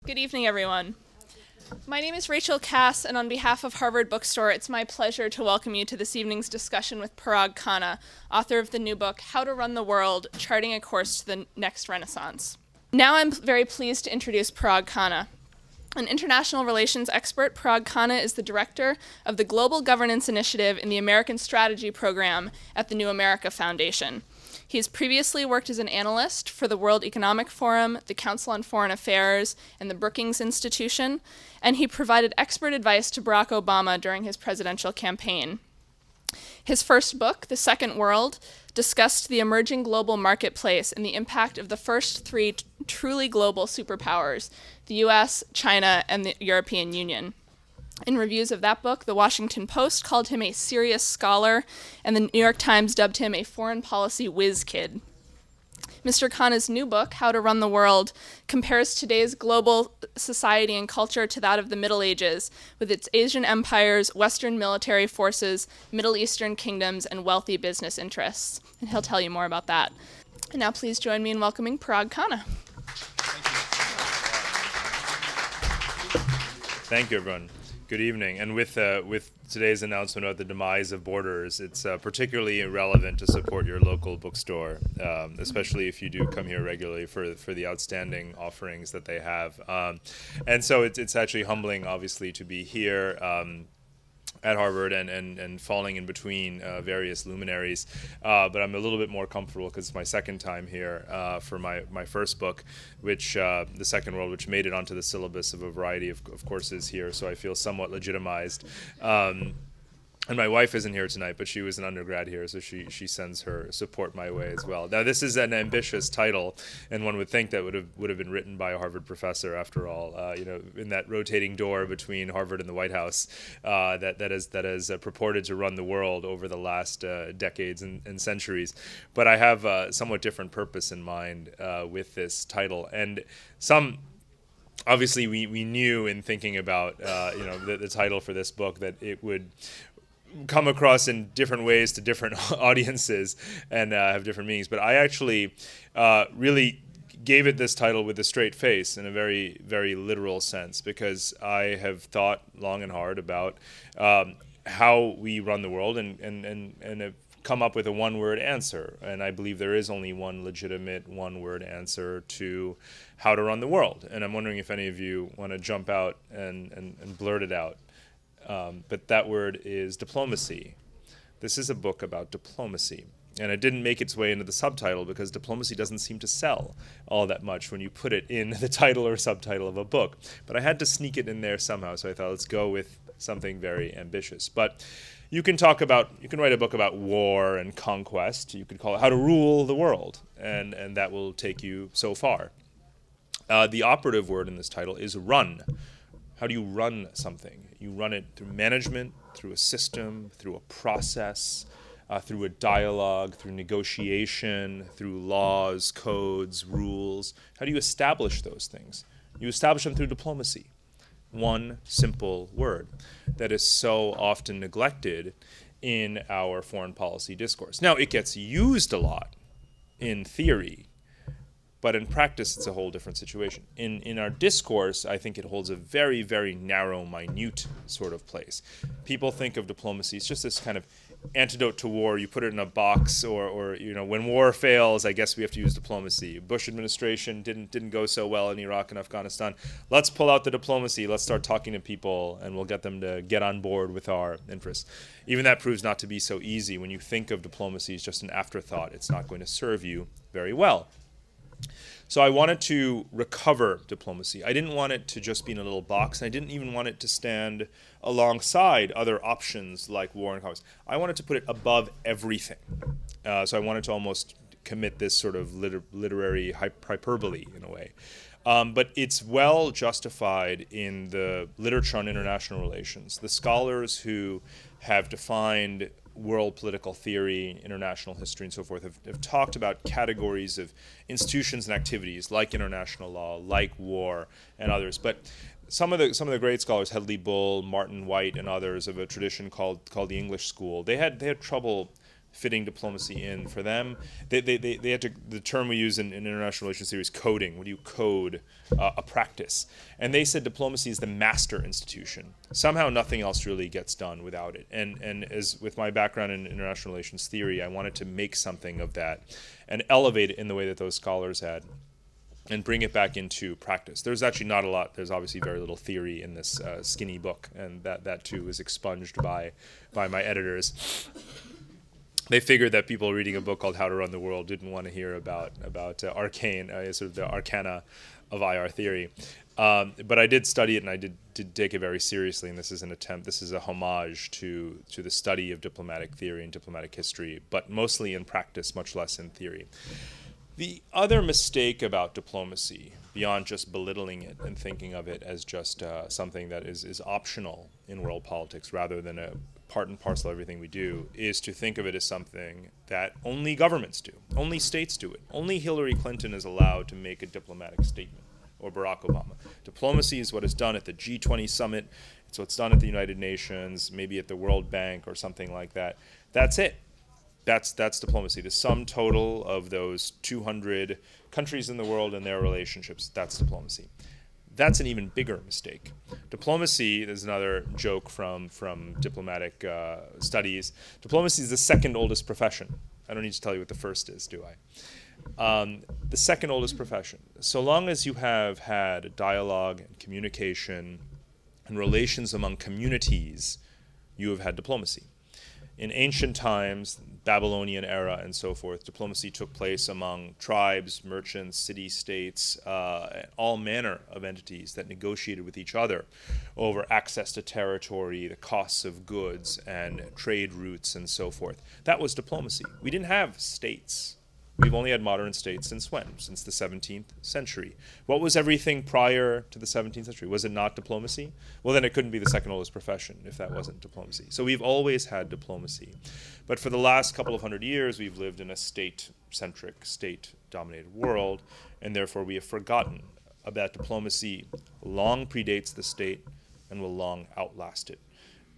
Good evening, everyone. My name is Rachel Cass, and on behalf of Harvard Bookstore, it's my pleasure to welcome you to this evening's discussion with Parag Khanna, author of the new book, How to Run the World, Charting a Course to the Next Renaissance. Now I'm very pleased to introduce Parag Khanna. An international relations expert, Parag Khanna is the director of the Global Governance Initiative in the American Strategy Program at the New America Foundation. He's previously worked as an analyst for the World Economic Forum, the Council on Foreign Affairs, and the Brookings Institution, and he provided expert advice to Barack Obama during his presidential campaign. His first book, The Second World, discussed the emerging global marketplace and the impact of the first three truly global superpowers, the US, China, and the European Union. In reviews of that book, the Washington Post called him a serious scholar, and the New York Times dubbed him a foreign policy whiz kid. Mr. Khanna's new book, How to Run the World, compares today's global society and culture to that of the Middle Ages, with its Asian empires, Western military forces, Middle Eastern kingdoms, and wealthy business interests. And he'll tell you more about that. And now please join me in welcoming Parag Khanna. Thank you, everyone. Good evening. And with today's announcement about the demise of Borders, it's particularly relevant to support your local bookstore, especially if you do come here regularly for the outstanding offerings that they have. And so it's actually humbling, obviously, to be here at Harvard and falling in between various luminaries. But I'm a little bit more comfortable because it's my second time here for my first book, which, The Second World, which made it onto the syllabus of a variety of courses here. So I feel somewhat legitimized. And my wife isn't here tonight, but she was an undergrad here, so she sends her support my way as well. Now, this is an ambitious title, and one would think that would have been written by a Harvard professor, after all. In that rotating door between Harvard and the White House, that has purported to run the world over the last decades and centuries. But I have a somewhat different purpose in mind with this title, and obviously we knew in thinking about the title for this book that it would come across in different ways to different audiences and have different meanings. But I actually really gave it this title with a straight face in a very, very literal sense, because I have thought long and hard about how we run the world and have come up with a one-word answer. And I believe there is only one legitimate one-word answer to how to run the world. And I'm wondering if any of you want to jump out and blurt it out. But that word is diplomacy. This is a book about diplomacy. And it didn't make its way into the subtitle because diplomacy doesn't seem to sell all that much when you put it in the title or subtitle of a book. But I had to sneak it in there somehow, so I thought, let's go with something very ambitious. But you can write a book about war and conquest. You could call it How to Rule the World, and that will take you so far. The operative word in this title is run. How do you run something? You run it through management, through a system, through a process, through a dialogue, through negotiation, through laws, codes, rules. How do you establish those things? You establish them through diplomacy. One simple word that is so often neglected in our foreign policy discourse. Now, it gets used a lot in theory, but in practice, it's a whole different situation. In our discourse, I think it holds a very, very narrow, minute sort of place. People think of diplomacy, it's just this kind of antidote to war. You put it in a box, or when war fails, I guess we have to use diplomacy. Bush administration didn't go so well in Iraq and Afghanistan. Let's pull out the diplomacy. Let's start talking to people, and we'll get them to get on board with our interests. Even that proves not to be so easy. When you think of diplomacy as just an afterthought, it's not going to serve you very well. So I wanted to recover diplomacy. I didn't want it to just be in a little box. I didn't even want it to stand alongside other options like war and conquest. I wanted to put it above everything. So I wanted to almost commit this sort of literary hyperbole in a way. But it's well justified in the literature on international relations. The scholars who have defined world political theory, international history, and so forth have talked about categories of institutions and activities like international law, like war, and others. But some of the great scholars, Hedley Bull, Martin White, and others of a tradition called the English School, they had trouble fitting diplomacy in for them. They had to, the term we use in international relations theory is coding. When you code a practice? And they said diplomacy is the master institution. Somehow nothing else really gets done without it. And as with my background in international relations theory, I wanted to make something of that and elevate it in the way that those scholars had and bring it back into practice. There's actually not a lot. There's obviously very little theory in this skinny book, and that too was expunged by my editors. They figured that people reading a book called How to Run the World didn't want to hear about arcane, sort of the arcana of IR theory. But I did study it, and I did take it very seriously, and this is a homage to the study of diplomatic theory and diplomatic history, but mostly in practice, much less in theory. The other mistake about diplomacy, beyond just belittling it and thinking of it as just something that is optional in world politics rather than a part and parcel of everything we do, is to think of it as something that only governments do, only states do it. Only Hillary Clinton is allowed to make a diplomatic statement, or Barack Obama. Diplomacy is what is done at the G20 summit. It's what's done at the United Nations, maybe at the World Bank or something like that. That's it. That's diplomacy. The sum total of those 200 countries in the world and their relationships, that's diplomacy. That's an even bigger mistake. Diplomacy, there's another joke from diplomatic studies. Diplomacy is the second oldest profession. I don't need to tell you what the first is, do I? The second oldest profession. So long as you have had dialogue and communication and relations among communities, you have had diplomacy. In ancient times, Babylonian era and so forth, diplomacy took place among tribes, merchants, city-states, all manner of entities that negotiated with each other over access to territory, the costs of goods, and trade routes and so forth. That was diplomacy. We didn't have states. We've only had modern states since when? Since the 17th century. What was everything prior to the 17th century? Was it not diplomacy? Well, then it couldn't be the second oldest profession if that wasn't diplomacy. So we've always had diplomacy. But for the last couple of hundred years, we've lived in a state-centric, state-dominated world, and therefore we have forgotten that diplomacy long predates the state and will long outlast it.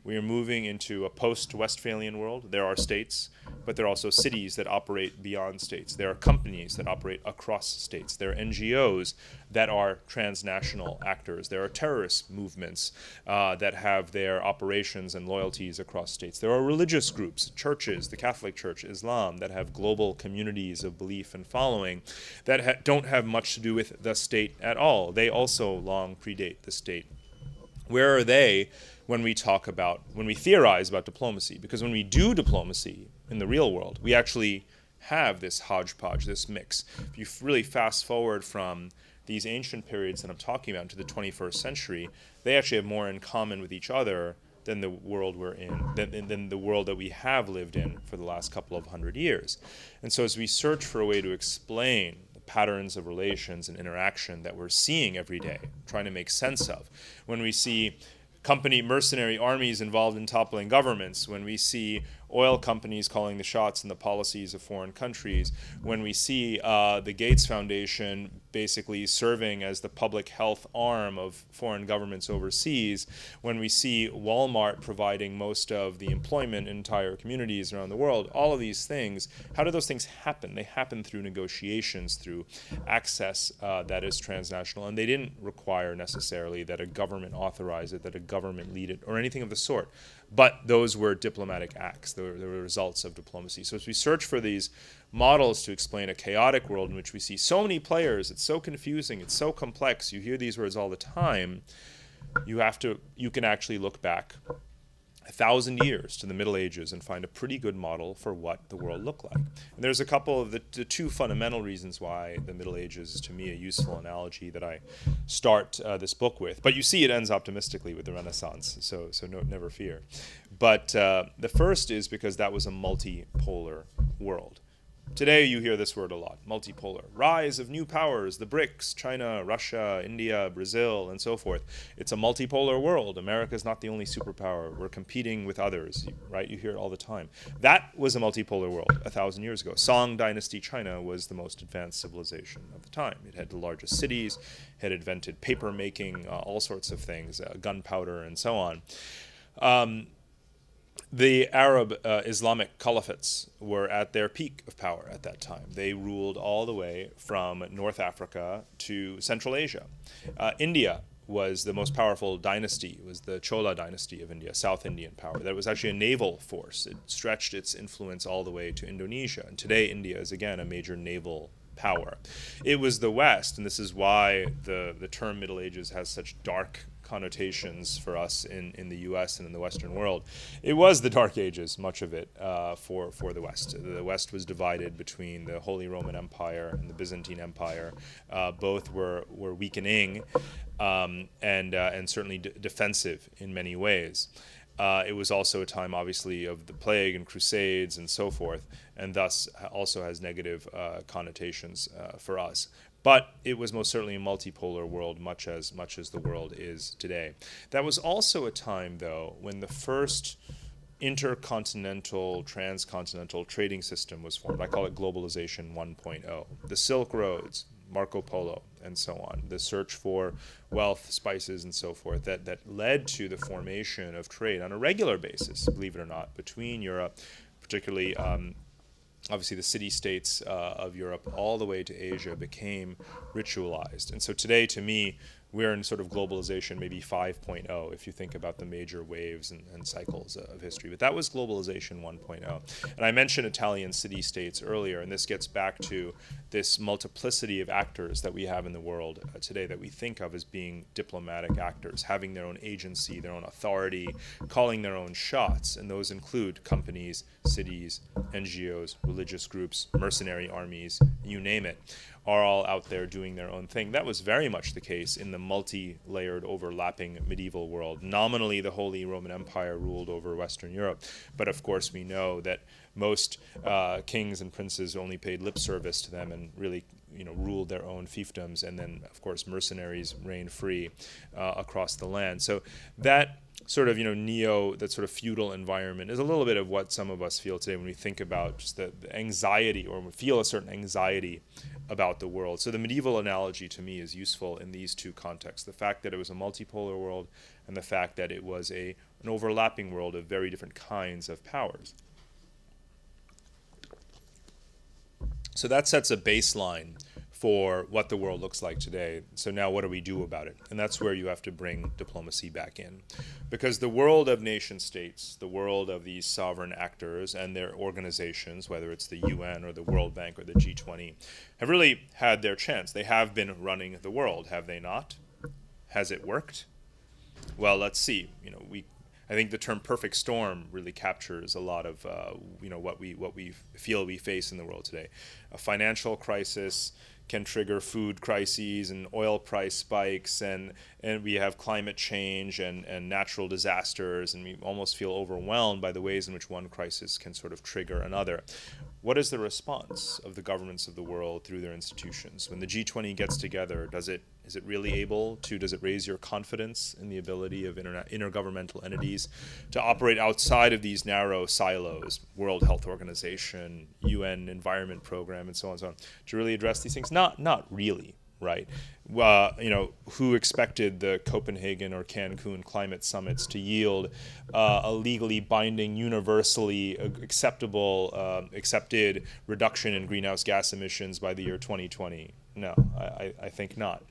We are moving into a post-Westphalian world. There are states, but there are also cities that operate beyond states. There are companies that operate across states. There are NGOs that are transnational actors. There are terrorist movements that have their operations and loyalties across states. There are religious groups, churches, the Catholic Church, Islam, that have global communities of belief and following that don't have much to do with the state at all. They also long predate the state. Where are they when we theorize about diplomacy? Because when we do diplomacy in the real world, we actually have this hodgepodge, this mix. If you really fast forward from these ancient periods that I'm talking about into the 21st century, they actually have more in common with each other than the world we're in, than the world that we have lived in for the last couple of hundred years. And so as we search for a way to explain patterns of relations and interaction that we're seeing every day, trying to make sense of. When we see mercenary armies involved in toppling governments, when we see oil companies calling the shots in the policies of foreign countries, when we see the Gates Foundation basically serving as the public health arm of foreign governments overseas, when we see Walmart providing most of the employment in entire communities around the world, all of these things, how do those things happen? They happen through negotiations, through access that is transnational, and they didn't require necessarily that a government authorize it, that a government lead it, or anything of the sort. But those were diplomatic acts. They were results of diplomacy. So as we search for these models to explain a chaotic world in which we see so many players, it's so confusing, it's so complex, you hear these words all the time, you can actually look back 1,000 years to the Middle Ages and find a pretty good model for what the world looked like. And there's a couple of the two fundamental reasons why the Middle Ages is, to me, a useful analogy that I start this book with. But you see it ends optimistically with the Renaissance, so never fear. But the first is because that was a multipolar world. Today you hear this word a lot, multipolar. Rise of new powers, the BRICS, China, Russia, India, Brazil, and so forth. It's a multipolar world. America's not the only superpower. We're competing with others, right? You hear it all the time. That was a multipolar world 1,000 years ago. Song Dynasty China was the most advanced civilization of the time. It had the largest cities, had invented paper making, all sorts of things, gunpowder, and so on. The Arab Islamic caliphates were at their peak of power at that time. They ruled all the way from North Africa to Central Asia. India was the most powerful dynasty. It was the Chola dynasty of India, South Indian power. That was actually a naval force. It stretched its influence all the way to Indonesia. And today, India is again a major naval power. It was the West, and this is why the term Middle Ages has such dark connotations for us in the U.S. and in the Western world. It was the Dark Ages, much of it, for the West. The West was divided between the Holy Roman Empire and the Byzantine Empire. Both were weakening and certainly defensive in many ways. It was also a time, obviously, of the plague and crusades and so forth, and thus also has negative connotations for us. But it was most certainly a multipolar world, much as the world is today. That was also a time, though, when the first intercontinental, transcontinental trading system was formed. I call it globalization 1.0. The Silk Roads, Marco Polo, and so on, the search for wealth, spices, and so forth, that led to the formation of trade on a regular basis, believe it or not, between Europe, particularly obviously the city-states of Europe, all the way to Asia, became ritualized. And so today, to me, we're in sort of globalization maybe 5.0 if you think about the major waves and cycles of history. But that was globalization 1.0. And I mentioned Italian city-states earlier, and this gets back to this multiplicity of actors that we have in the world today that we think of as being diplomatic actors, having their own agency, their own authority, calling their own shots. And those include companies, cities, NGOs, religious groups, mercenary armies, you name it, are all out there doing their own thing. That was very much the case in the multi-layered, overlapping medieval world. Nominally, the Holy Roman Empire ruled over Western Europe, but of course we know that most kings and princes only paid lip service to them and really ruled their own fiefdoms, and then of course mercenaries reigned free across the land. So that sort of that sort of feudal environment is a little bit of what some of us feel today when we think about just the anxiety, or we feel a certain anxiety about the world. So the medieval analogy to me is useful in these two contexts: the fact that it was a multipolar world and the fact that it was an overlapping world of very different kinds of powers. So that sets a baseline for what the world looks like today. So now what do we do about it? And that's where you have to bring diplomacy back in. Because the world of nation states, the world of these sovereign actors and their organizations, whether it's the UN or the World Bank or the G20, have really had their chance. They have been running the world, have they not? Has it worked? Well, let's see. I think the term perfect storm really captures a lot of what we feel we face in the world today. A financial crisis can trigger food crises and oil price spikes, and we have climate change and natural disasters, and we almost feel overwhelmed by the ways in which one crisis can sort of trigger another. What is the response of the governments of the world through their institutions? When the G20 gets together, is it really able to, does it raise your confidence in the ability of intergovernmental entities to operate outside of these narrow silos, World Health Organization, UN Environment Program, and so on and so on, to really address these things? Not really, right? Who expected the Copenhagen or Cancun climate summits to yield a legally binding, universally accepted reduction in greenhouse gas emissions by the year 2020? No, I think not.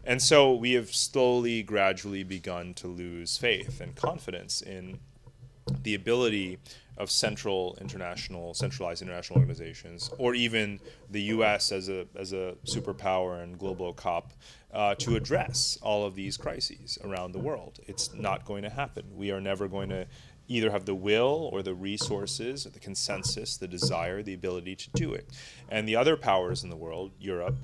And so we have slowly, gradually begun to lose faith and confidence in the ability of centralized international organizations, or even the U.S. as a superpower and global cop, to address all of these crises around the world. It's not going to happen. We are never going to either have the will or the resources or the consensus, the desire, the ability to do it. And the other powers in the world, Europe,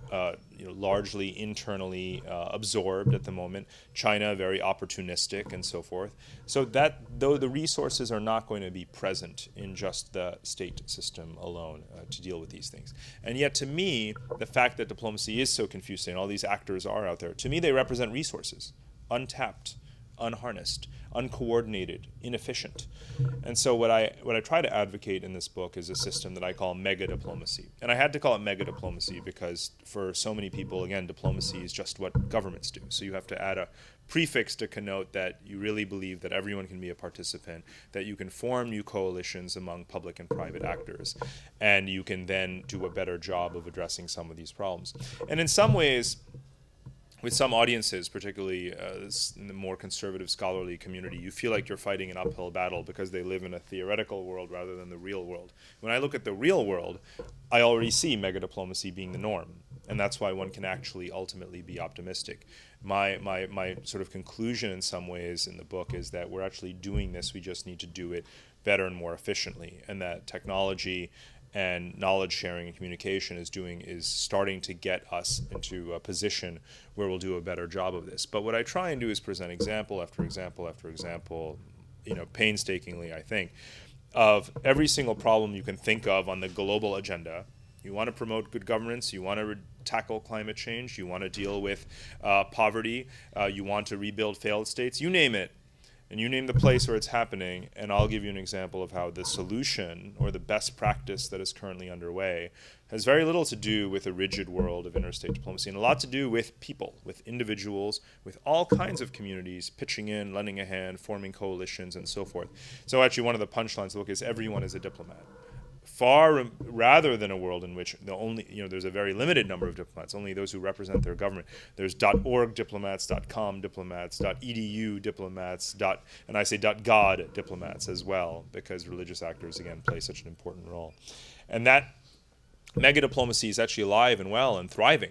largely internally absorbed at the moment, China very opportunistic, and so forth. So that, though the resources are not going to be present in just the state system alone to deal with these things. And yet, to me, the fact that diplomacy is so confusing, all these actors are out there, to me they represent resources, untapped unharnessed, uncoordinated, inefficient. And so what I try to advocate in this book is a system that I call mega diplomacy. And I had to call it mega diplomacy because for so many people, again, diplomacy is just what governments do. So you have to add a prefix to connote that you really believe that everyone can be a participant, that you can form new coalitions among public and private actors, and you can then do a better job of addressing some of these problems. And in some ways, with some audiences, particularly in the more conservative scholarly community, you feel like you're fighting an uphill battle because they live in a theoretical world rather than the real world. When I look at the real world, I already see mega diplomacy being the norm, and that's why one can actually ultimately be optimistic. My sort of conclusion in some ways in the book is that we're actually doing this, we just need to do it better and more efficiently, and that technology and knowledge sharing and communication is starting to get us into a position where we'll do a better job of this. But what I try and do is present example after example after example, painstakingly, I think, of every single problem you can think of on the global agenda. You want to promote good governance, you want to tackle climate change, you want to deal with poverty, you want to rebuild failed states, you name it. And you name the place where it's happening, and I'll give you an example of how the solution or the best practice that is currently underway has very little to do with a rigid world of interstate diplomacy and a lot to do with people, with individuals, with all kinds of communities pitching in, lending a hand, forming coalitions, and so forth. So actually one of the punchlines of the book is everyone is a diplomat. Rather than a world in which there's a very limited number of diplomats, only those who represent their government. There's .org diplomats, .com diplomats, .edu diplomats, and I say .god diplomats as well, because religious actors, again, play such an important role. And that mega diplomacy is actually alive and well and thriving.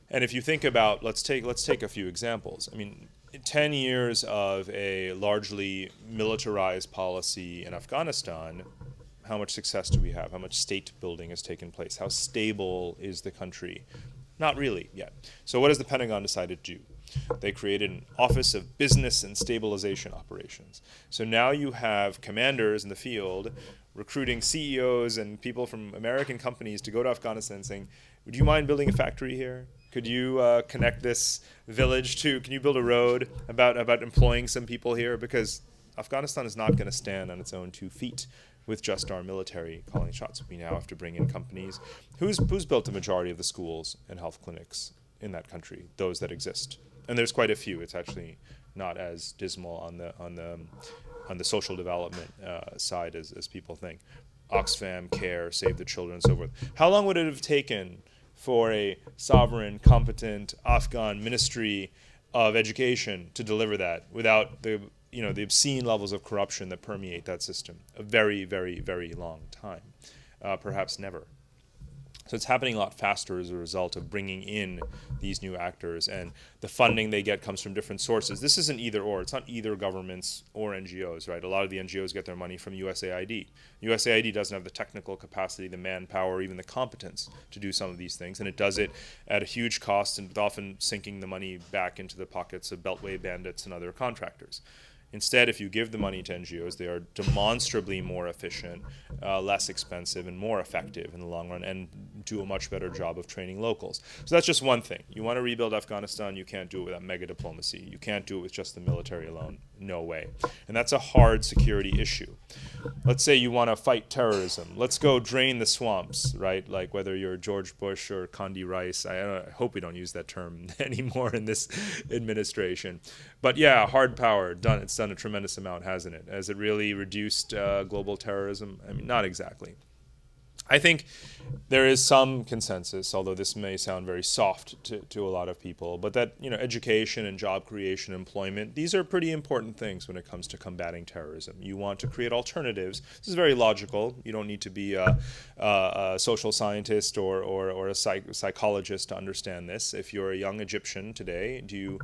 And if you think about, let's take a few examples. I mean, 10 years of a largely militarized policy in Afghanistan, how much success do we have? How much state building has taken place? How stable is the country? Not really yet. So what has the Pentagon decided to do? They created an Office of Business and Stabilization Operations. So now you have commanders in the field recruiting CEOs and people from American companies to go to Afghanistan and saying, would you mind building a factory here? Could you connect this village can you build a road about employing some people here? Because Afghanistan is not going to stand on its own 2 feet with just our military calling shots. We now have to bring in companies. Who's built the majority of the schools and health clinics in that country? Those that exist, and there's quite a few. It's actually not as dismal on the social development side as people think. Oxfam, CARE, Save the Children, and so forth. How long would it have taken for a sovereign, competent Afghan Ministry of Education to deliver that without the obscene levels of corruption that permeate that system? A very, very, very long time, perhaps never. So it's happening a lot faster as a result of bringing in these new actors, and the funding they get comes from different sources. This isn't either or. It's not either governments or NGOs, right? A lot of the NGOs get their money from USAID. USAID doesn't have the technical capacity, the manpower, even the competence to do some of these things, and it does it at a huge cost and often sinking the money back into the pockets of Beltway bandits and other contractors. Instead, if you give the money to NGOs, they are demonstrably more efficient, less expensive, and more effective in the long run, and do a much better job of training locals. So that's just one thing. You want to rebuild Afghanistan, you can't do it without mega diplomacy. You can't do it with just the military alone. No way. And that's a hard security issue. Let's say you want to fight terrorism. Let's go drain the swamps, right? Like whether you're George Bush or Condi Rice. I hope we don't use that term anymore in this administration. But yeah, hard power, it's done a tremendous amount, hasn't it? Has it really reduced global terrorism? I mean, not exactly. I think there is some consensus, although this may sound very soft to a lot of people, but that education and job creation, employment, these are pretty important things when it comes to combating terrorism. You want to create alternatives. This is very logical. You don't need to be a social scientist or a psychologist to understand this. If you're a young Egyptian today, do you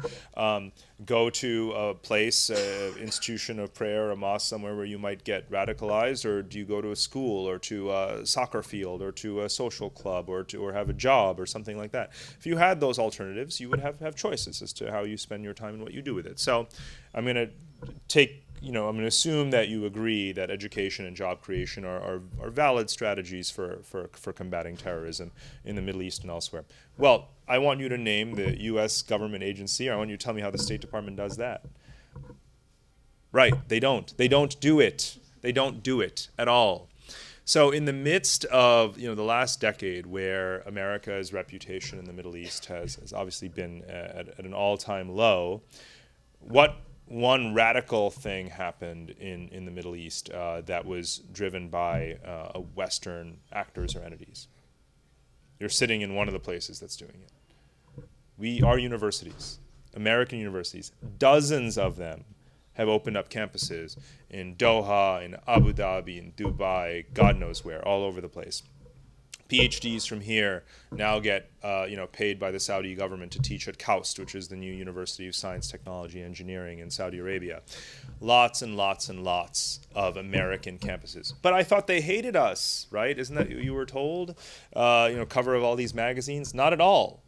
go to a place, institution of prayer, a mosque somewhere where you might get radicalized, or do you go to a school or to a soccer field or to a social club or have a job or something like that? If you had those alternatives, you would have choices as to how you spend your time and what you do with it. So I'm going to assume that you agree that education and job creation are valid strategies for combating terrorism in the Middle East and elsewhere. Well, I want you to name the U.S. government agency, or I want you to tell me how the State Department does that. Right. They don't. They don't do it. They don't do it at all. So in the midst of the last decade, where America's reputation in the Middle East has obviously been at an all-time low, what one radical thing happened in the Middle East that was driven by Western actors or entities? You're sitting in one of the places that's doing it. Our universities, American universities, dozens of them have opened up campuses in Doha, in Abu Dhabi, in Dubai, God knows where, all over the place. PhDs from here now get paid by the Saudi government to teach at KAUST, which is the new University of Science, Technology, and Engineering in Saudi Arabia. Lots and lots and lots of American campuses. But I thought they hated us, right? Isn't that what you were told? Cover of all these magazines? Not at all.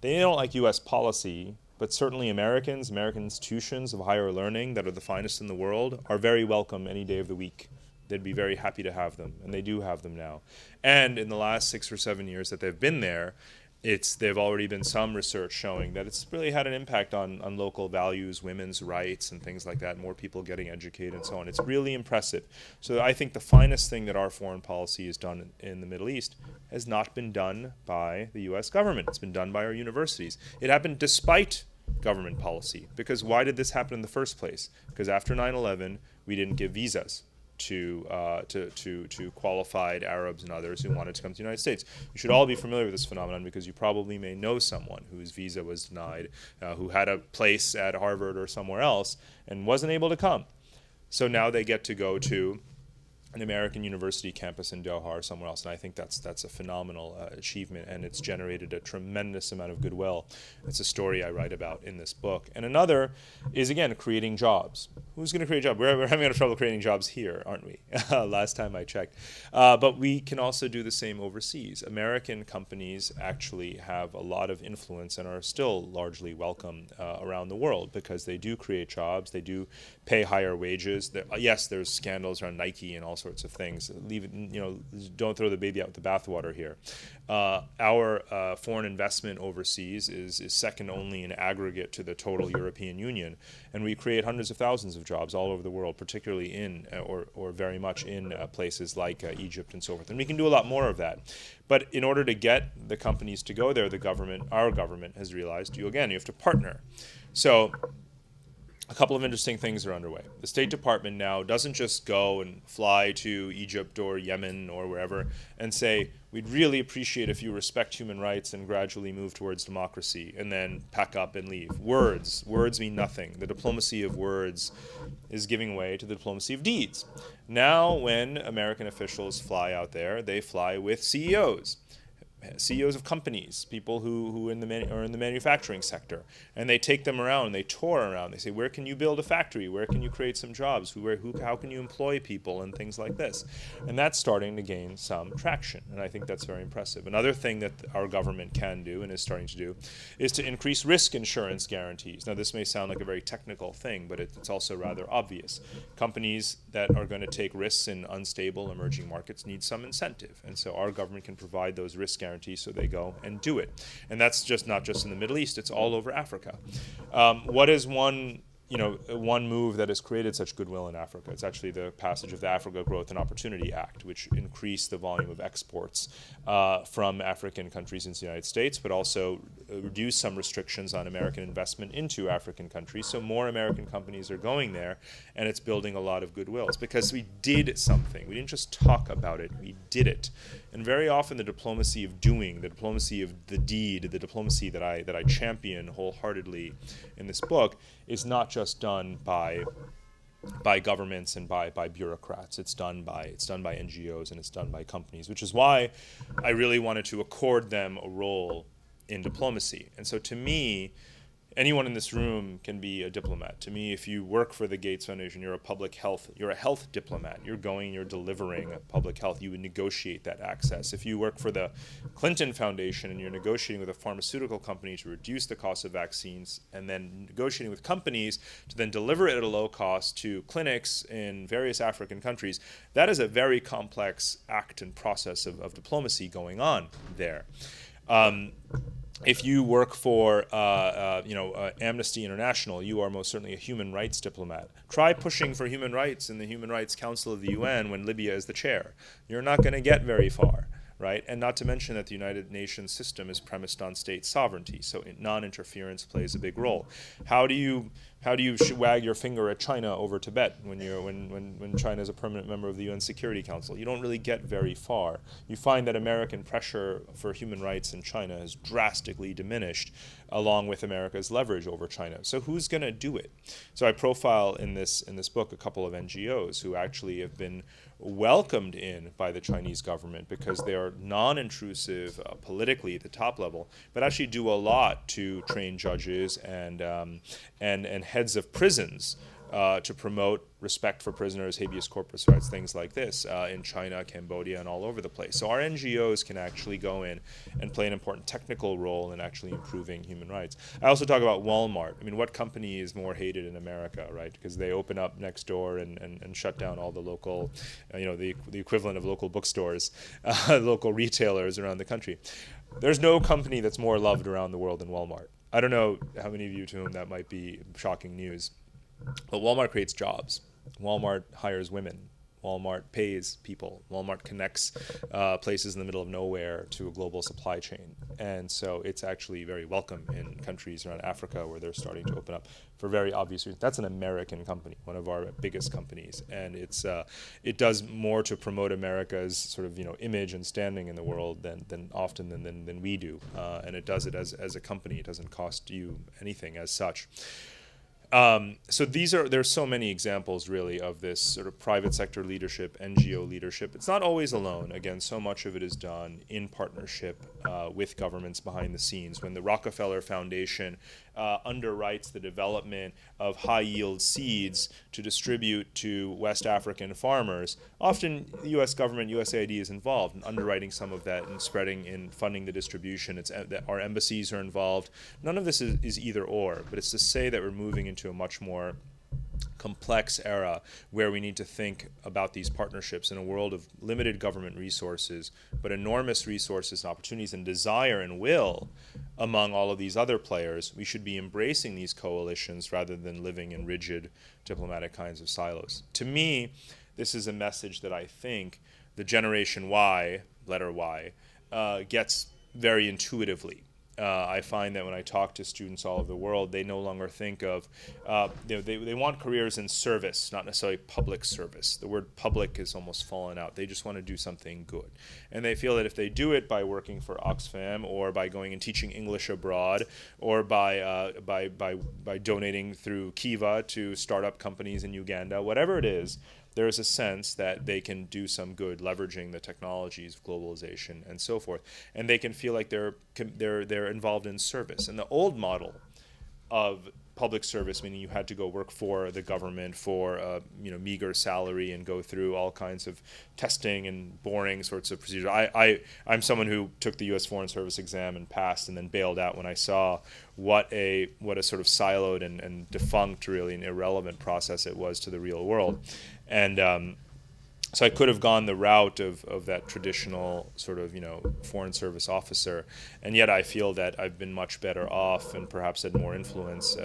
They don't like U.S. policy, but certainly American institutions of higher learning that are the finest in the world are very welcome any day of the week. They'd be very happy to have them, and they do have them now. And in the last 6 or 7 years that they've been there, they've already been some research showing that it's really had an impact on local values, women's rights, and things like that, more people getting educated and so on. It's really impressive. So I think the finest thing that our foreign policy has done in the Middle East has not been done by the U.S. government. It's been done by our universities. It happened despite government policy. Because why did this happen in the first place? Because after 9/11, we didn't give visas to qualified Arabs and others who wanted to come to the United States. You should all be familiar with this phenomenon because you probably may know someone whose visa was denied, who had a place at Harvard or somewhere else and wasn't able to come. So now they get to go to an American university campus in Doha or somewhere else, and I think that's a phenomenal achievement, and it's generated a tremendous amount of goodwill. It's a story I write about in this book. And another is, again, creating jobs. Who's going to create jobs? We're having a lot of trouble creating jobs here, aren't we? Last time I checked. But we can also do the same overseas. American companies actually have a lot of influence and are still largely welcome around the world because they do create jobs, they do pay higher wages. Yes, there's scandals around Nike and all sorts of things. Leave it, don't throw the baby out with the bathwater here. Our foreign investment overseas is second only in aggregate to the total European Union, and we create hundreds of thousands of jobs all over the world, particularly in or very much in places like Egypt and so forth. And we can do a lot more of that. But in order to get the companies to go there, our government has realized, you have to partner. So a couple of interesting things are underway. The State Department now doesn't just go and fly to Egypt or Yemen or wherever and say, we'd really appreciate if you respect human rights and gradually move towards democracy, and then pack up and leave. Words mean nothing. The diplomacy of words is giving way to the diplomacy of deeds. Now when American officials fly out there, they fly with CEOs of companies, people who are in the manufacturing sector, and they take them around, they tour around, they say, where can you build a factory, where can you create some jobs, how can you employ people, and things like this. And that's starting to gain some traction, and I think that's very impressive. Another thing that our government can do and is starting to do is to increase risk insurance guarantees. Now this may sound like a very technical thing, but it's also rather obvious. Companies that are going to take risks in unstable emerging markets need some incentive, and so our government can provide those risk guarantees so they go and do it. And that's not just in the Middle East, it's all over Africa. What is one move that has created such goodwill in Africa? It's actually the passage of the Africa Growth and Opportunity Act, which increased the volume of exports from African countries into the United States, but also reduced some restrictions on American investment into African countries. So more American companies are going there, and it's building a lot of goodwill. It's because we did something. We didn't just talk about it, we did it. And very often the diplomacy of doing, the diplomacy of the deed, the diplomacy that I champion wholeheartedly in this book is not just done by governments and by bureaucrats. It's done by NGOs and it's done by companies, which is why I really wanted to accord them a role in diplomacy. And so to me, anyone in this room can be a diplomat. To me, if you work for the Gates Foundation, you're a health diplomat. You're delivering public health. You would negotiate that access. If you work for the Clinton Foundation and you're negotiating with a pharmaceutical company to reduce the cost of vaccines, and then negotiating with companies to then deliver it at a low cost to clinics in various African countries, that is a very complex act and process of diplomacy going on there. if you work for Amnesty International, you are most certainly a human rights diplomat. Try pushing for human rights in the Human Rights Council of the UN when Libya is the chair. You're not going to get very far, right? And not to mention that the United Nations system is premised on state sovereignty, so non-interference plays a big role. How do you wag your finger at China over Tibet when China is a permanent member of the UN Security Council? You don't really get very far. You find that American pressure for human rights in China has drastically diminished, along with America's leverage over China. So who's going to do it? So I profile in this book a couple of NGOs who actually have been welcomed in by the Chinese government because they are non-intrusive politically at the top level, but actually do a lot to train judges and heads of prisons to promote respect for prisoners, habeas corpus rights, things like this in China, Cambodia, and all over the place. So our NGOs can actually go in and play an important technical role in actually improving human rights. I also talk about Walmart. I mean, what company is more hated in America, right? Because they open up next door and shut down all the local, the equivalent of local bookstores, local retailers around the country. There's no company that's more loved around the world than Walmart. I don't know how many of you to whom that might be shocking news. But Walmart creates jobs. Walmart hires women. Walmart pays people. Walmart connects places in the middle of nowhere to a global supply chain. And so it's actually very welcome in countries around Africa where they're starting to open up for very obvious reasons. That's an American company, one of our biggest companies. And it does more to promote America's sort of image and standing in the world than we do. And it does it as a company. It doesn't cost you anything as such. So there's so many examples really of this sort of private sector leadership, NGO leadership. It's not always alone. Again, so much of it is done in partnership with governments behind the scenes. When the Rockefeller Foundation underwrites the development of high-yield seeds to distribute to West African farmers, often the U.S. government, USAID, is involved in underwriting some of that and spreading and funding the distribution. Our embassies are involved. None of this is either or, but it's to say that we're moving into a much more complex era where we need to think about these partnerships in a world of limited government resources, but enormous resources and opportunities and desire and will among all of these other players. We should be embracing these coalitions rather than living in rigid diplomatic kinds of silos. To me, this is a message that I think the Generation Y, letter Y, gets very intuitively. I find that when I talk to students all over the world, they no longer think of, they want careers in service, not necessarily public service. The word public has almost fallen out. They just want to do something good. And they feel that if they do it by working for Oxfam or by going and teaching English abroad or by donating through Kiva to startup companies in Uganda, whatever it is, there is a sense that they can do some good leveraging the technologies of globalization and so forth. And they can feel like they're involved in service. And the old model of public service, meaning you had to go work for the government for a meager salary and go through all kinds of testing and boring sorts of procedures. I'm someone who took the U.S. Foreign Service exam and passed and then bailed out when I saw what a sort of siloed and defunct, really, and irrelevant process it was to the real world. And so I could have gone the route of that traditional sort of, foreign service officer, and yet I feel that I've been much better off and perhaps had more influence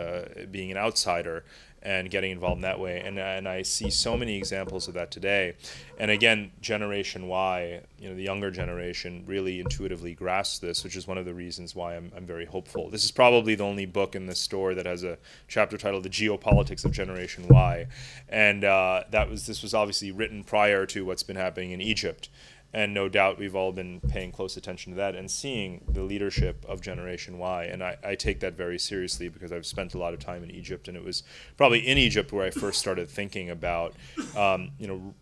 being an outsider and getting involved in that way. And I see so many examples of that today. And again, Generation Y, the younger generation, really intuitively grasps this, which is one of the reasons why I'm very hopeful. This is probably the only book in this store that has a chapter titled The Geopolitics of Generation Y. And this was obviously written prior to what's been happening in Egypt. And no doubt we've all been paying close attention to that and seeing the leadership of Generation Y. And I take that very seriously because I've spent a lot of time in Egypt. And it was probably in Egypt where I first started thinking about,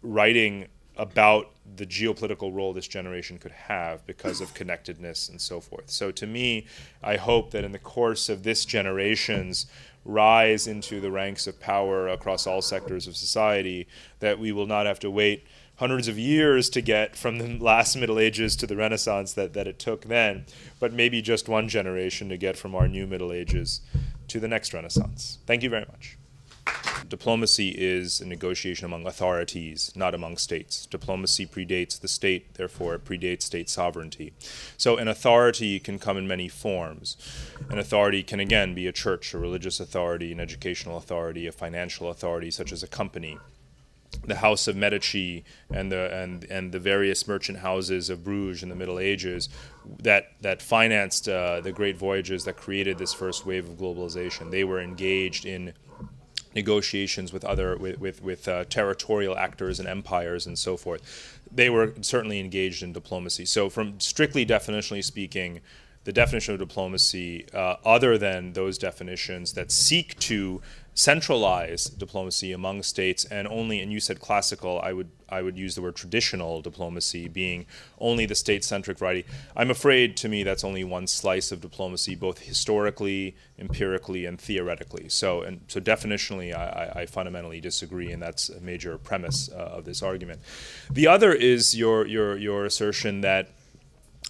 writing about the geopolitical role this generation could have because of connectedness and so forth. So to me, I hope that in the course of this generation's rise into the ranks of power across all sectors of society, that we will not have to wait hundreds of years to get from the last Middle Ages to the Renaissance that it took then, but maybe just one generation to get from our new Middle Ages to the next Renaissance. Thank you very much. Diplomacy is a negotiation among authorities, not among states. Diplomacy predates the state, therefore it predates state sovereignty. So an authority can come in many forms. An authority can again be a church, a religious authority, an educational authority, a financial authority such as a company. The House of Medici and the various merchant houses of Bruges in the Middle Ages that financed the great voyages that created this first wave of globalization. They were engaged in negotiations with territorial actors and empires and so forth. They were certainly engaged in diplomacy. So from strictly definitionally speaking, the definition of diplomacy, other than those definitions that seek to centralize diplomacy among states and you said classical, I would use the word traditional diplomacy, being only the state-centric variety. I'm afraid, to me, that's only one slice of diplomacy, both historically, empirically, and theoretically. So definitionally, I fundamentally disagree, and that's a major premise of this argument. The other is your assertion that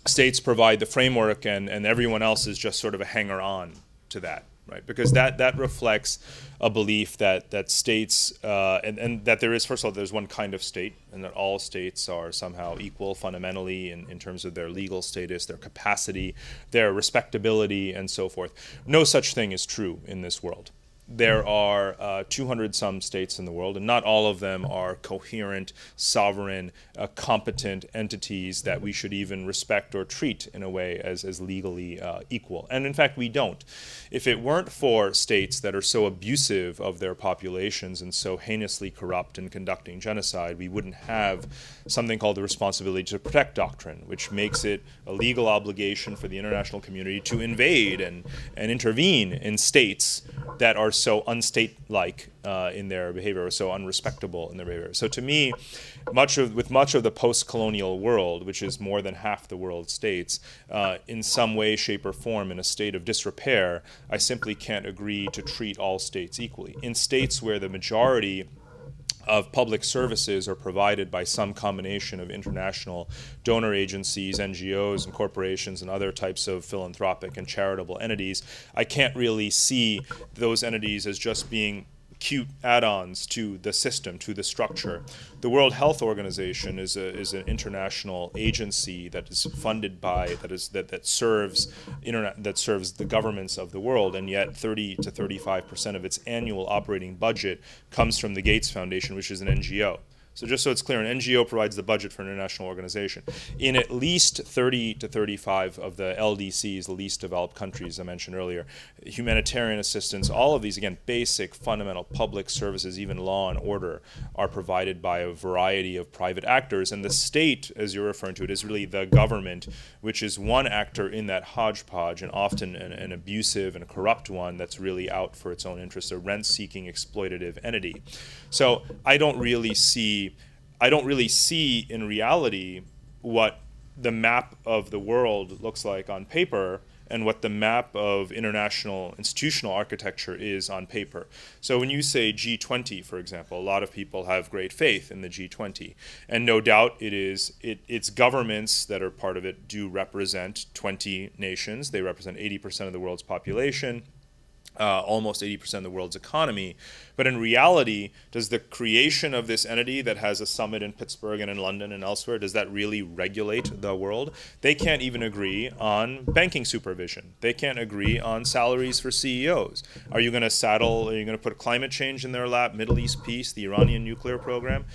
states provide the framework and everyone else is just sort of a hanger-on to that. Right, because that reflects a belief that states and that there is, first of all, there's one kind of state, and that all states are somehow equal fundamentally in terms of their legal status, their capacity, their respectability, and so forth. No such thing is true in this world. There are 200 some states in the world, and not all of them are coherent, sovereign, competent entities that we should even respect or treat in a way as legally equal. And in fact, we don't. If it weren't for states that are so abusive of their populations and so heinously corrupt in conducting genocide, we wouldn't have something called the responsibility to protect doctrine, which makes it a legal obligation for the international community to invade and intervene in states that are so unstate-like in their behavior, or so unrespectable in their behavior. So to me, much of the post-colonial world, which is more than half the world's states, in some way, shape, or form in a state of disrepair, I simply can't agree to treat all states equally. In states where the majority of public services are provided by some combination of international donor agencies, NGOs, and corporations, and other types of philanthropic and charitable entities, I can't really see those entities as just being cute add-ons to the system, to the structure. The World Health Organization is an international agency that is funded by that serves the governments of the world, and yet 30 to 35% of its annual operating budget comes from the Gates Foundation, which is an NGO. So just so it's clear, an NGO provides the budget for an international organization. In at least 30 to 35 of the LDCs, the least developed countries I mentioned earlier, humanitarian assistance, all of these, again, basic, fundamental public services, even law and order, are provided by a variety of private actors. And the state, as you're referring to it, is really the government, which is one actor in that hodgepodge, and often an abusive and a corrupt one that's really out for its own interests, a rent-seeking, exploitative entity. So I don't really see in reality what the map of the world looks like on paper and what the map of international institutional architecture is on paper. So when you say G20, for example, a lot of people have great faith in the G20. And no doubt its governments that are part of it do represent 20 nations. They represent 80% of the world's population. Almost 80% of the world's economy. But in reality, does the creation of this entity that has a summit in Pittsburgh and in London and elsewhere, does that really regulate the world? They can't even agree on banking supervision. They can't agree on salaries for CEOs. Are you going to put climate change in their lap, Middle East peace, the Iranian nuclear program?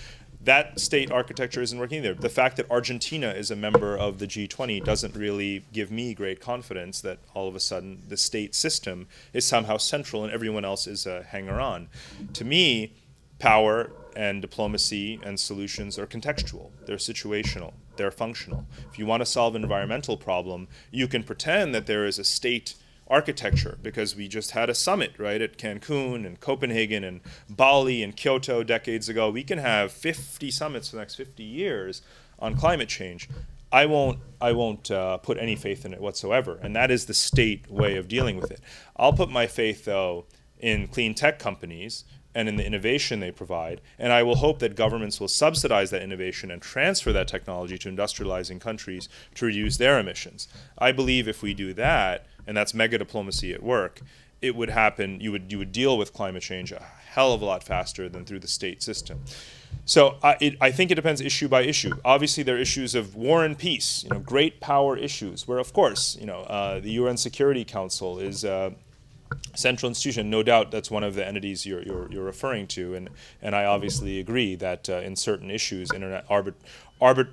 That state architecture isn't working either. The fact that Argentina is a member of the G20 doesn't really give me great confidence that all of a sudden the state system is somehow central and everyone else is a hanger-on. To me, power and diplomacy and solutions are contextual. They're situational. They're functional. If you want to solve an environmental problem, you can pretend that there is a state architecture, because we just had a summit, right, at Cancun and Copenhagen and Bali and Kyoto decades ago. We can have 50 summits for the next 50 years on climate change. I won't put any faith in it whatsoever, and that is the state way of dealing with it. I'll put my faith, though, in clean tech companies and in the innovation they provide, and I will hope that governments will subsidize that innovation and transfer that technology to industrializing countries to reduce their emissions. I believe if we do that, and that's mega diplomacy at work, it would happen. You would deal with climate change a hell of a lot faster than through the state system. So I think it depends issue by issue. Obviously, there are issues of war and peace, great power issues, where of course, the UN Security Council is a central institution. No doubt, that's one of the entities you're referring to, and I obviously agree that in certain issues, the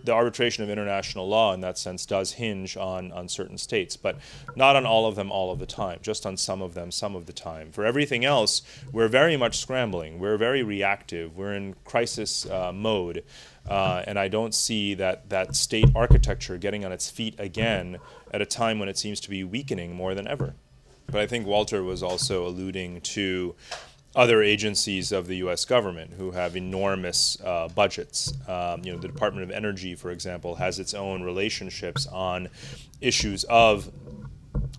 arbitration of international law in that sense does hinge on certain states, but not on all of them all of the time, just on some of them some of the time. For everything else, we're very much scrambling. We're very reactive. We're in crisis mode, and I don't see that state architecture getting on its feet again at a time when it seems to be weakening more than ever. But I think Walter was also alluding to other agencies of the U.S. government who have enormous budgets. The Department of Energy, for example, has its own relationships on issues of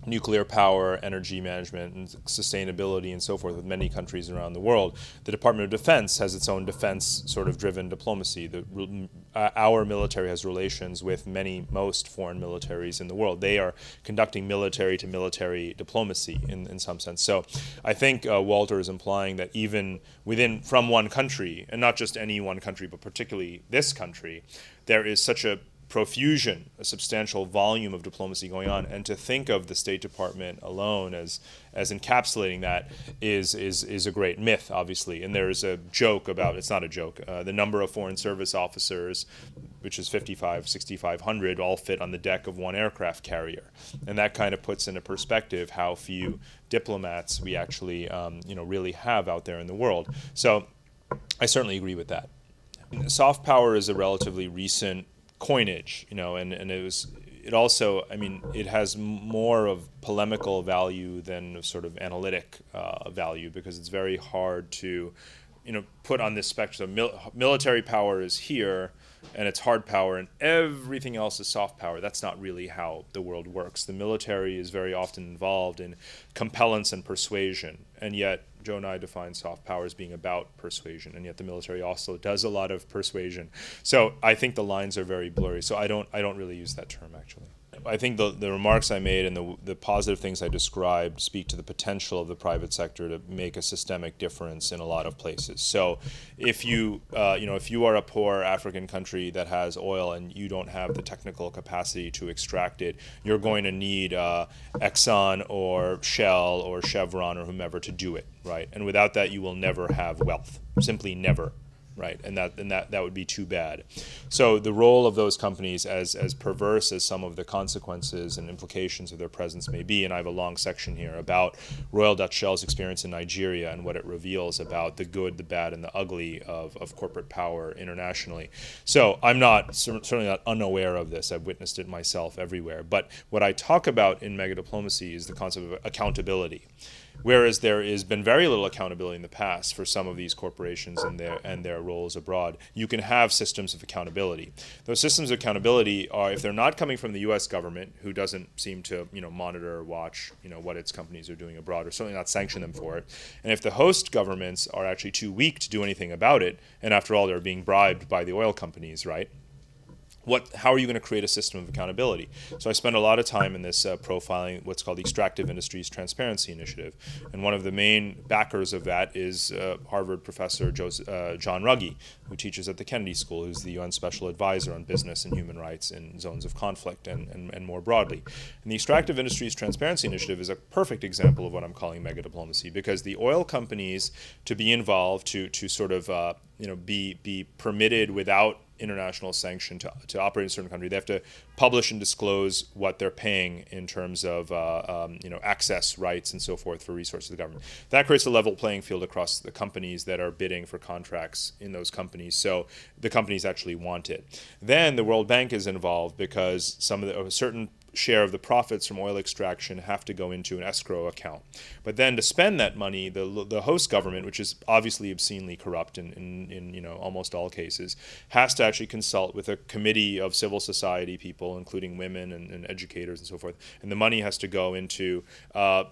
nuclear power, energy management, and sustainability, and so forth with many countries around the world. The Department of Defense has its own defense sort of driven diplomacy. Our military has relations with most foreign militaries in the world. They are conducting military to military diplomacy in some sense. So I think Walter is implying that even from one country, and not just any one country, but particularly this country, there is such a profusion, a substantial volume of diplomacy going on, and to think of the State Department alone as encapsulating that is a great myth, obviously. And there is a joke about, it's not a joke, the number of Foreign Service officers, which is 6,500, all fit on the deck of one aircraft carrier. And that kind of puts into perspective how few diplomats we actually really have out there in the world. So I certainly agree with that. Soft power is a relatively recent coinage, and it also, it has more of polemical value than sort of analytic value, because it's very hard to, put on this spectrum. Military power is here, and it's hard power, and everything else is soft power. That's not really how the world works. The military is very often involved in compellence and persuasion, and yet Joe and I define soft power as being about persuasion, and yet the military also does a lot of persuasion. So I think the lines are very blurry. So I don't really use that term, actually. I think the remarks I made and the positive things I described speak to the potential of the private sector to make a systemic difference in a lot of places. So if you are a poor African country that has oil and you don't have the technical capacity to extract it, you're going to need Exxon or Shell or Chevron or whomever to do it, right? And without that, you will never have wealth, simply never. Right, and that would be too bad. So the role of those companies, as perverse as some of the consequences and implications of their presence may be, and I have a long section here about Royal Dutch Shell's experience in Nigeria and what it reveals about the good, the bad, and the ugly of corporate power internationally. So I'm certainly not unaware of this. I've witnessed it myself everywhere. But what I talk about in mega diplomacy is the concept of accountability. Whereas there has been very little accountability in the past for some of these corporations and their roles abroad, you can have systems of accountability. Those systems of accountability are, if they're not coming from the U.S. government, who doesn't seem to monitor or watch what its companies are doing abroad, or certainly not sanction them for it, and if the host governments are actually too weak to do anything about it, and after all, they're being bribed by the oil companies, right? How are you going to create a system of accountability? So I spend a lot of time in this profiling what's called the Extractive Industries Transparency Initiative. And one of the main backers of that is Harvard professor John Ruggie, who teaches at the Kennedy School, who's the UN Special Advisor on Business and Human Rights in zones of conflict and more broadly. And the Extractive Industries Transparency Initiative is a perfect example of what I'm calling mega diplomacy, because the oil companies, to be involved, to sort of be permitted without international sanction to operate in a certain country, they have to publish and disclose what they're paying in terms of access rights and so forth for resources of the government. That creates a level playing field across the companies that are bidding for contracts in those companies, so the companies actually want it. Then the World Bank is involved because a certain share of the profits from oil extraction have to go into an escrow account. But then to spend that money, the host government, which is obviously obscenely corrupt in almost all cases, has to actually consult with a committee of civil society people, including women and educators and so forth. And the money has to go into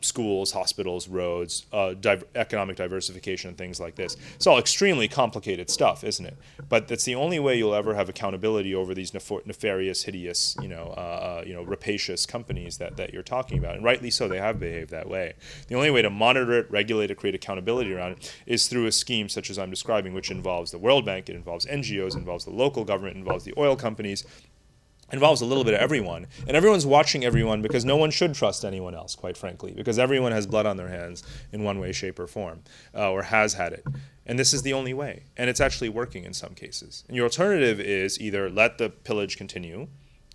schools, hospitals, roads, economic diversification, and things like this. It's all extremely complicated stuff, isn't it? But that's the only way you'll ever have accountability over these nefarious, hideous, rapacious rapacious companies that you're talking about. And rightly so, they have behaved that way. The only way to monitor it, regulate it, create accountability around it is through a scheme such as I'm describing, which involves the World Bank, it involves NGOs, it involves the local government, it involves the oil companies, involves a little bit of everyone, and everyone's watching everyone because no one should trust anyone else, quite frankly, because everyone has blood on their hands in one way, shape, or form, or has had it. And this is the only way, and it's actually working in some cases. And your alternative is either let the pillage continue,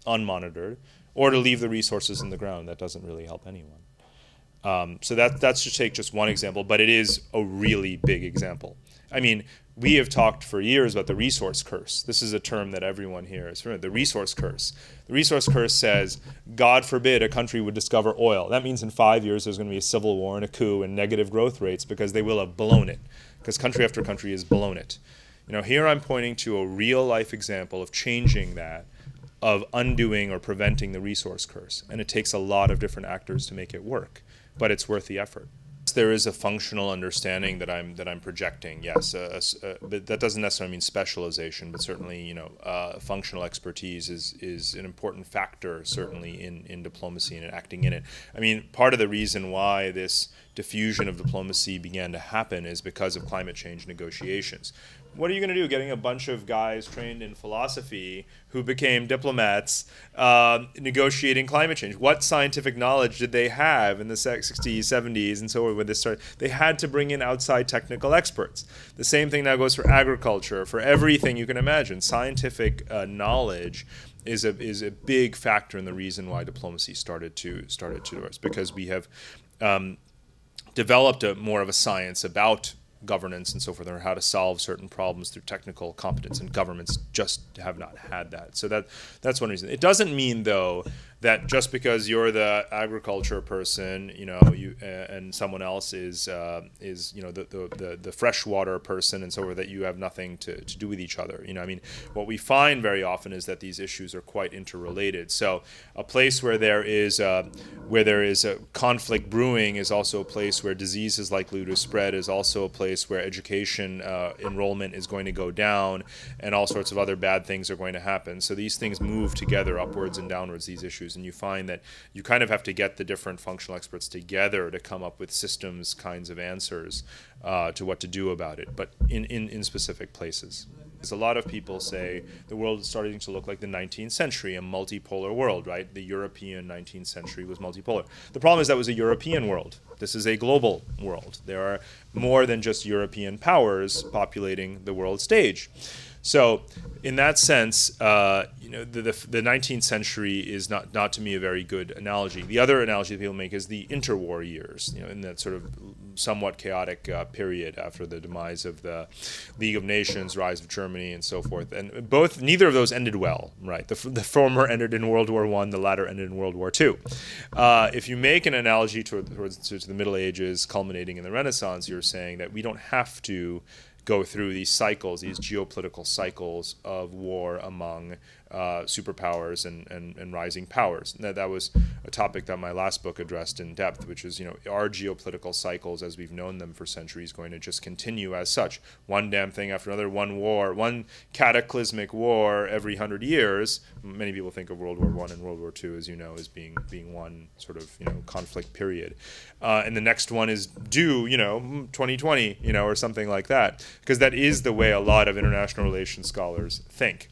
unmonitored, or to leave the resources in the ground. That doesn't really help anyone. So that's to take just one example, but it is a really big example. I mean, we have talked for years about the resource curse. This is a term that everyone here is familiar with, the resource curse. The resource curse says, God forbid a country would discover oil. That means in 5 years there's going to be a civil war and a coup and negative growth rates because they will have blown it, because country after country has blown it. Here I'm pointing to a real-life example of changing that, of undoing or preventing the resource curse. And it takes a lot of different actors to make it work, but it's worth the effort. There is a functional understanding that I'm projecting. Yes, but that doesn't necessarily mean specialization, but certainly functional expertise is an important factor certainly in diplomacy and in acting in it. I mean, part of the reason why this diffusion of diplomacy began to happen is because of climate change negotiations. What are you going to do getting a bunch of guys trained in philosophy who became diplomats negotiating climate change? What scientific knowledge did they have in the 60s, 70s, and so on when this started? They had to bring in outside technical experts. The same thing now goes for agriculture, for everything you can imagine. Scientific knowledge is a big factor in the reason why diplomacy started to us, because we have developed more of a science about governance and so forth, or how to solve certain problems through technical competence, and governments just have not had that. So that's one reason. It doesn't mean, though, that just because you're the agriculture person, and someone else is the freshwater person and so forth, that you have nothing to do with each other. I mean, what we find very often is that these issues are quite interrelated. So a place where there is a conflict brewing is also a place where disease is likely to spread, is also a place where education enrollment is going to go down, and all sorts of other bad things are going to happen. So these things move together, upwards and downwards, these issues. And you find that you kind of have to get the different functional experts together to come up with systems kinds of answers to what to do about it, but in specific places. A lot of people say the world is starting to look like the 19th century, a multipolar world, right? The European 19th century was multipolar. The problem is that was a European world. This is a global world. There are more than just European powers populating the world stage. So in that sense, the 19th century is not to me a very good analogy. The other analogy that people make is the interwar years, in that sort of somewhat chaotic period after the demise of the League of Nations, rise of Germany, and so forth. And neither of those ended well, right? The former ended in World War I, the latter ended in World War II. If you make an analogy towards the Middle Ages culminating in the Renaissance, you're saying that we don't have to go through these cycles, these geopolitical cycles of war among superpowers and rising powers. That was a topic that my last book addressed in depth, which is, are geopolitical cycles as we've known them for centuries going to just continue as such? One damn thing after another, one war, one cataclysmic war every 100 years. Many people think of World War I and World War II, as you know, as being one sort of, conflict period. And the next one is due, 2020, or something like that, because that is the way a lot of international relations scholars think.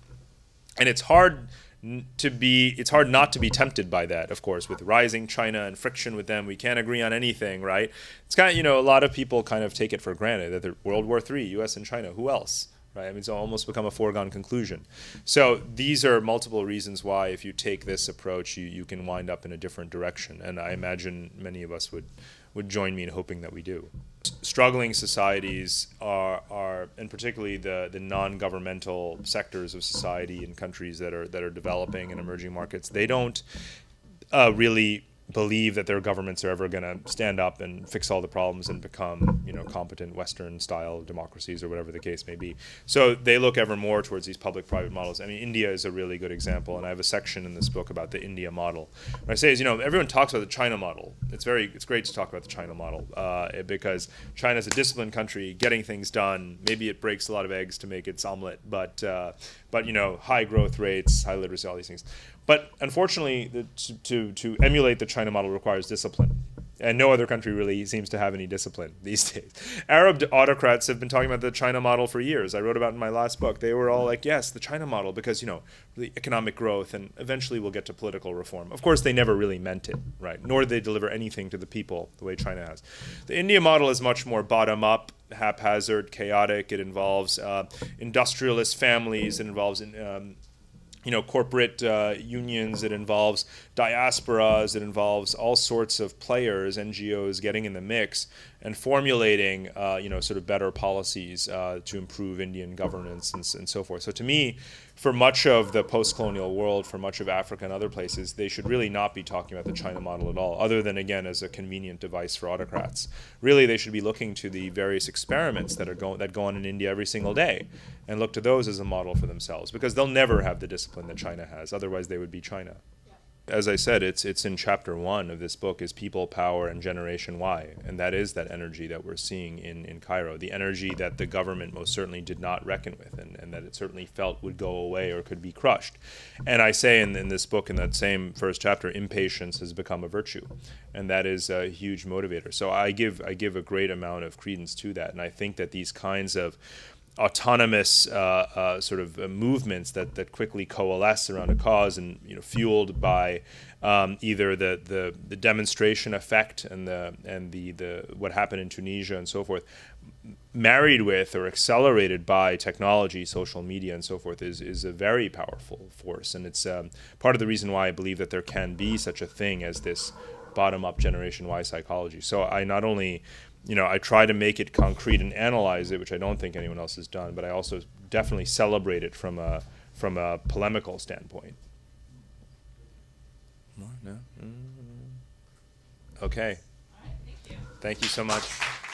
And it's hard not to be tempted by that, of course, with rising China and friction with them. We can't agree on anything, right? It's kind of, a lot of people kind of take it for granted that World War III, U.S. and China, who else? Right? I mean, it's almost become a foregone conclusion. So these are multiple reasons why, if you take this approach, you can wind up in a different direction. And I imagine many of us would join me in hoping that we do. Struggling societies are and particularly the non-governmental sectors of society in countries that are developing and emerging markets, they don't really believe that their governments are ever going to stand up and fix all the problems and become, competent Western-style democracies or whatever the case may be. So they look ever more towards these public-private models. I mean, India is a really good example, and I have a section in this book about the India model. What I say is, everyone talks about the China model. It's great to talk about the China model because China is a disciplined country, getting things done. Maybe it breaks a lot of eggs to make its omelet, but high growth rates, high literacy, all these things. But unfortunately, to emulate the China model requires discipline. And no other country really seems to have any discipline these days. Arab autocrats have been talking about the China model for years. I wrote about it in my last book. They were all like, yes, the China model, because, the economic growth, and eventually we'll get to political reform. Of course, they never really meant it, right? Nor did they deliver anything to the people the way China has. The India model is much more bottom-up, haphazard, chaotic. It involves industrialist families. It involves corporate unions. It involves diasporas. It involves all sorts of players, NGOs, getting in the mix and formulating, sort of better policies to improve Indian governance and so forth. So to me, for much of the post-colonial world, for much of Africa and other places, they should really not be talking about the China model at all, other than, again, as a convenient device for autocrats. Really, they should be looking to the various experiments that go on in India every single day and look to those as a model for themselves, because they'll never have the discipline that China has. Otherwise, they would be China. As I said, it's in chapter 1 of this book is people, power, and Generation Y. And that is that energy that we're seeing in Cairo, the energy that the government most certainly did not reckon with, and that it certainly felt would go away or could be crushed. And I say in this book, in that same first chapter, impatience has become a virtue. And that is a huge motivator. So I give a great amount of credence to that. And I think that these kinds of autonomous movements that quickly coalesce around a cause and fueled by either the demonstration effect and the what happened in Tunisia and so forth, married with or accelerated by technology, social media, and so forth, is a very powerful force. And it's part of the reason why I believe that there can be such a thing as this bottom-up Generation Y psychology. So I not only I try to make it concrete and analyze it, which I don't think anyone else has done, but I also definitely celebrate it from a polemical standpoint. No? Okay. All right, thank you. Thank you so much.